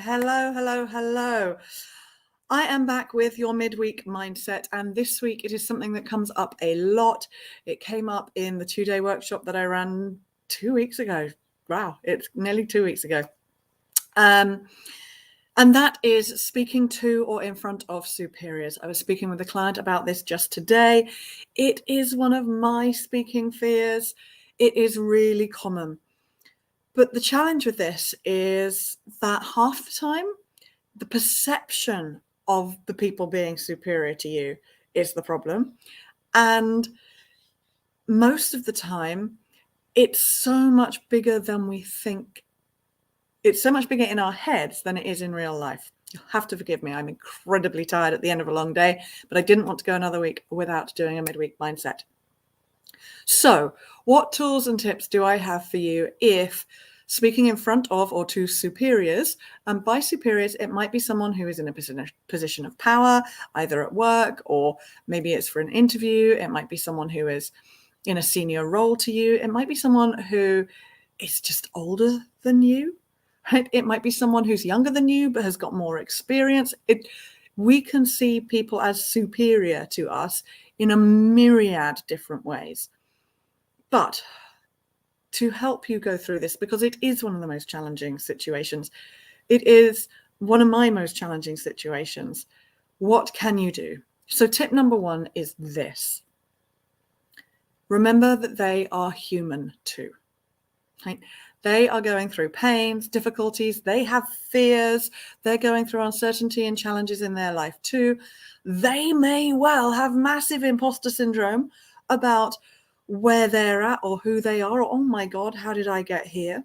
Hello. I am back with your midweek mindset, and this week it is something that comes up a lot. It came up in the 2-day workshop that I ran 2 weeks ago. Wow, it's nearly 2 weeks ago. And that is speaking to or in front of superiors. I was speaking with a client about this just today. It is one of my speaking fears. It is really common. But the challenge with this is that half the time, the perception of the people being superior to you is the problem. And most of the time, it's so much bigger than we think. It's so much bigger in our heads than it is in real life. You'll have to forgive me. I'm incredibly tired at the end of a long day, but I didn't want to go another week without doing a midweek mindset. So, what tools and tips do I have for you if speaking in front of or to superiors, and by superiors, it might be someone who is in a position of power, either at work or maybe it's for an interview. It might be someone who is in a senior role to you. It might be someone who is just older than you, right? It might be someone who's younger than you but has got more experience. We can see people as superior to us in a myriad different ways. But to help you go through this, because it is one of the most challenging situations, it is one of my most challenging situations. What can you do? So tip number 1 is this. Remember that they are human too. Right? They are going through pains, difficulties, they have fears, they're going through uncertainty and challenges in their life too. They may well have massive imposter syndrome about where they're at or who they are, or, oh my God, how did I get here?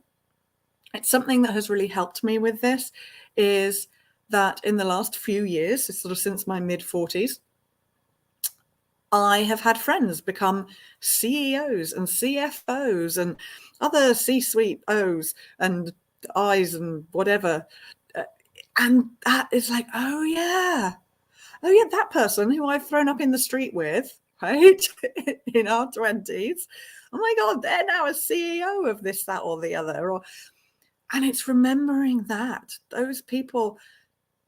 It's something that has really helped me with this is that in the last few years, sort of since my mid-40s, I have had friends become CEOs and CFOs and other C-suite O's and I's and whatever. And that is like, oh yeah, that person who I've thrown up in the street with, right, in our 20s. Oh my God, they're now a CEO of this, that, or the other. And it's remembering that those people,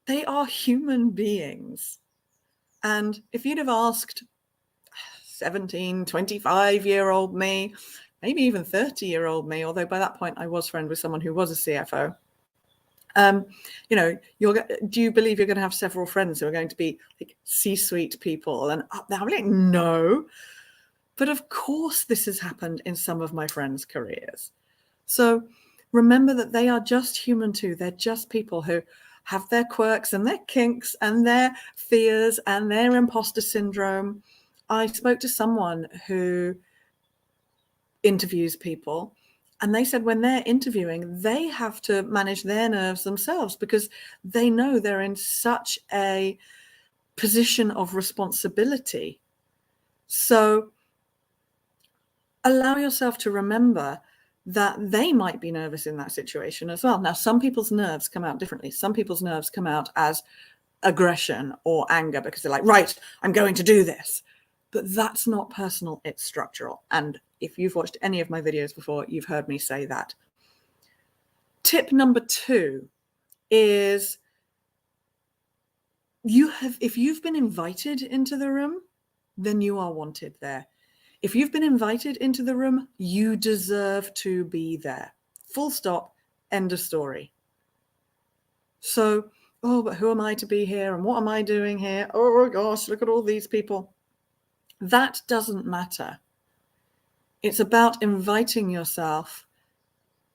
they are human beings. And if you'd have asked 17, 25-year-old me, maybe even 30-year-old me, although by that point I was friends with someone who was a CFO, do you believe you're going to have several friends who are going to be like C-suite people? And I'm like, no. But of course this has happened in some of my friends' careers. So remember that they are just human too. They're just people who have their quirks and their kinks and their fears and their imposter syndrome. I spoke to someone who interviews people, and they said when they're interviewing, they have to manage their nerves themselves because they know they're in such a position of responsibility. So allow yourself to remember that they might be nervous in that situation as well. Now, some people's nerves come out differently. Some people's nerves come out as aggression or anger because they're like, right, I'm going to do this. But that's not personal, it's structural. And if you've watched any of my videos before, you've heard me say that. Tip number 2 is if you've been invited into the room, then you are wanted there. If you've been invited into the room, you deserve to be there. Full stop, end of story. So, but who am I to be here? And what am I doing here? Oh gosh, look at all these people. That doesn't matter. It's about inviting yourself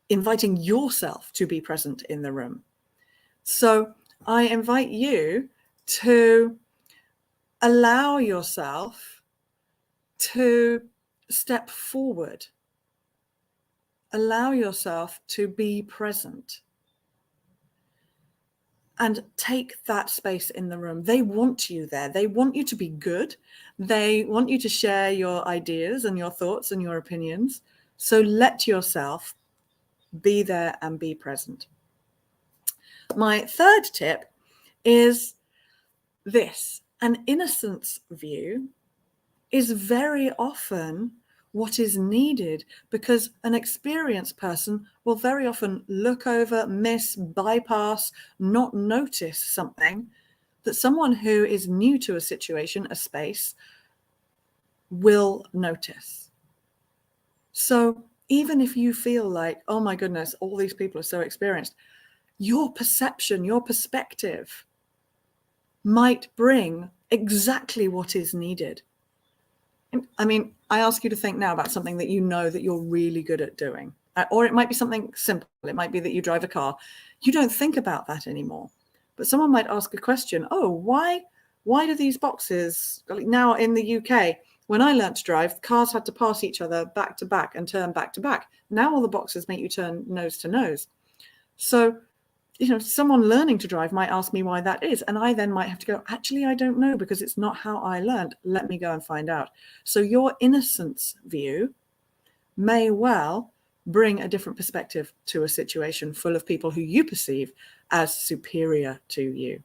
to be present in the room. So I invite you to allow yourself to step forward. Allow yourself to be present. And take that space in the room. They want you there. They want you to be good. They want you to share your ideas and your thoughts and your opinions. So let yourself be there and be present. My third tip is this. An innocence view is very often what is needed, because an experienced person will very often look over, miss, bypass, not notice something that someone who is new to a situation, a space, will notice. So even if you feel like, oh my goodness, all these people are so experienced, your perception, your perspective might bring exactly what is needed. I mean, I ask you to think now about something that you know that you're really good at doing. Or it might be something simple. It might be that you drive a car. You don't think about that anymore. But someone might ask a question, oh, why do these boxes, now in the UK, when I learned to drive, cars had to pass each other back to back and turn back to back. Now all the boxes make you turn nose to nose. So, someone learning to drive might ask me why that is. And I then might have to go, actually, I don't know, because it's not how I learned. Let me go and find out. So your innocence view may well bring a different perspective to a situation full of people who you perceive as superior to you.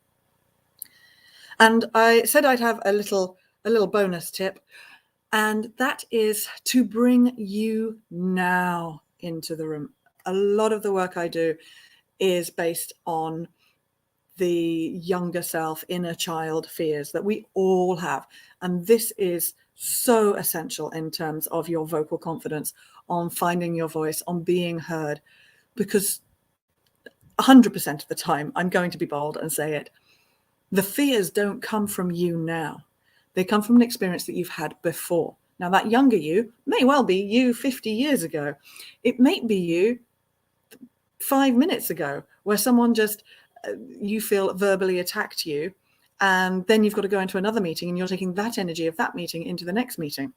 And I said I'd have a little bonus tip, and that is to bring you now into the room. A lot of the work I do is based on the younger self, inner child fears that we all have. And this is so essential in terms of your vocal confidence, on finding your voice, on being heard, because 100% of the time, I'm going to be bold and say it, the fears don't come from you now. They come from an experience that you've had before. Now, that younger you may well be you 50 years ago. It may be you 5 minutes ago, where someone just, you feel verbally attacked you, and then you've got to go into another meeting and you're taking that energy of that meeting into the next meeting.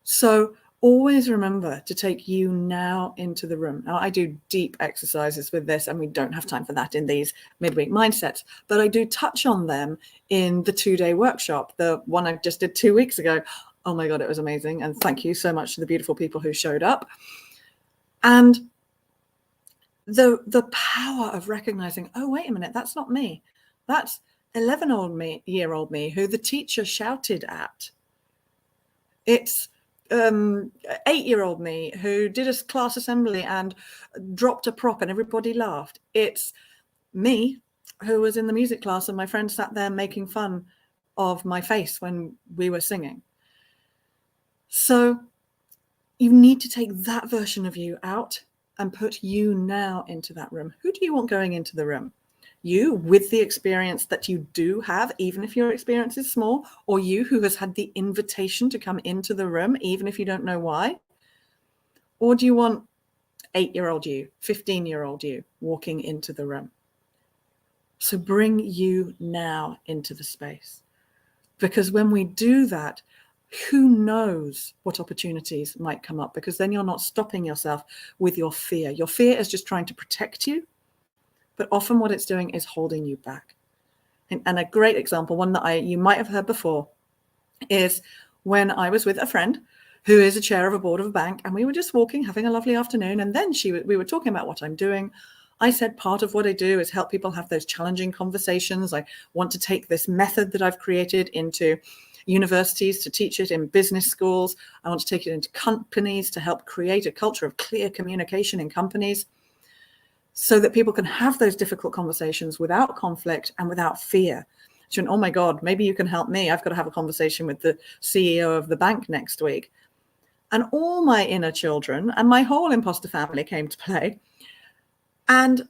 So always remember to take you now into the room. Now, I do deep exercises with this, and we don't have time for that in these midweek mindsets, but I do touch on them in the 2-day workshop, the one I just did 2 weeks ago. Oh my God, it was amazing. And thank you so much to the beautiful people who showed up. And the power of recognizing, oh, wait a minute, that's not me. That's 11-year-old me who the teacher shouted at. It's 8-year-old me who did a class assembly and dropped a prop and everybody laughed. It's me who was in the music class and my friend sat there making fun of my face when we were singing. So you need to take that version of you out and put you now into that room. Who do you want going into the room? You with the experience that you do have, even if your experience is small, or you who has had the invitation to come into the room, even if you don't know why? Or do you want 8-year-old you, 15-year-old you walking into the room? So bring you now into the space. Because when we do that, who knows what opportunities might come up, because then you're not stopping yourself with your fear. Your fear is just trying to protect you, but often what it's doing is holding you back. And a great example, one that you might have heard before, is when I was with a friend who is a chair of a board of a bank, and we were just walking, having a lovely afternoon, and then we were talking about what I'm doing. I said part of what I do is help people have those challenging conversations. I want to take this method that I've created into universities to teach it in business schools. I want to take it into companies to help create a culture of clear communication in companies so that people can have those difficult conversations without conflict and without fear. So, oh my God, maybe you can help me. I've got to have a conversation with the CEO of the bank next week. And all my inner children and my whole imposter family came to play. And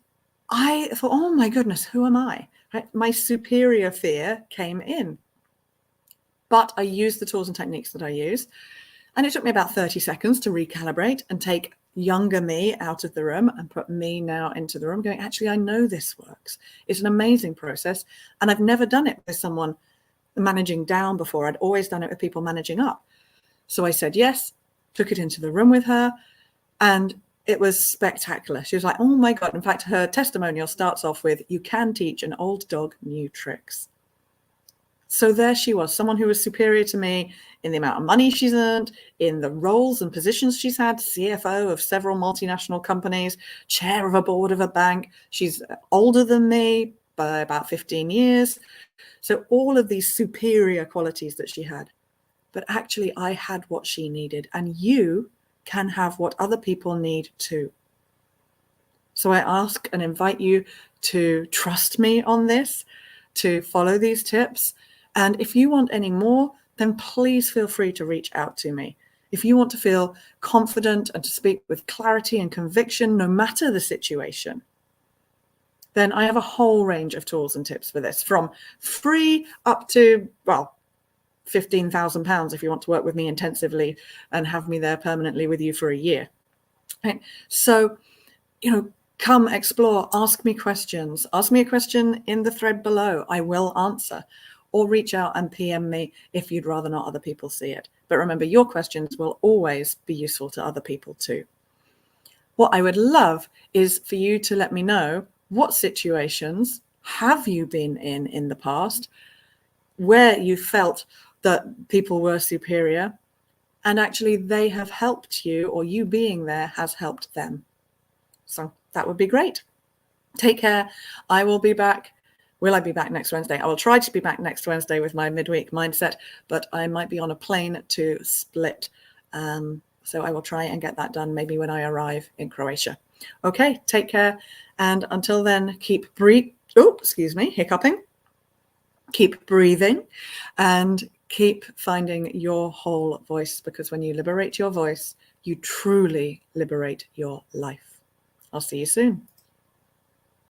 I thought, oh my goodness, who am I? Right? My superior fear came in. But I used the tools and techniques that I use. And it took me about 30 seconds to recalibrate and take younger me out of the room and put me now into the room, going, actually, I know this works. It's an amazing process. And I've never done it with someone managing down before. I'd always done it with people managing up. So I said yes, took it into the room with her, and it was spectacular. She was like, oh my God. In fact, her testimonial starts off with, you can teach an old dog new tricks. So there she was, someone who was superior to me in the amount of money she's earned, in the roles and positions she's had, CFO of several multinational companies, chair of a board of a bank. She's older than me by about 15 years. So all of these superior qualities that she had. but actually I had what she needed, and you can have what other people need too. So I ask and invite you to trust me on this, to follow these tips. And if you want any more, then please feel free to reach out to me. If you want to feel confident and to speak with clarity and conviction, no matter the situation, then I have a whole range of tools and tips for this, from free up to, well, £15,000 if you want to work with me intensively and have me there permanently with you for a year. Right? So, come explore, ask me questions. Ask me a question in the thread below. I will answer. Or reach out and PM me if you'd rather not other people see it. But remember, your questions will always be useful to other people too. What I would love is for you to let me know, what situations have you been in the past where you felt that people were superior and actually they have helped you, or you being there has helped them. So that would be great. Take care. I will be back. Will I be back next Wednesday? I will try to be back next Wednesday with my midweek mindset, but I might be on a plane to Split. So I will try and get that done maybe when I arrive in Croatia. Okay, take care. And until then, keep hiccuping. Keep breathing and keep finding your whole voice, because when you liberate your voice, you truly liberate your life. I'll see you soon.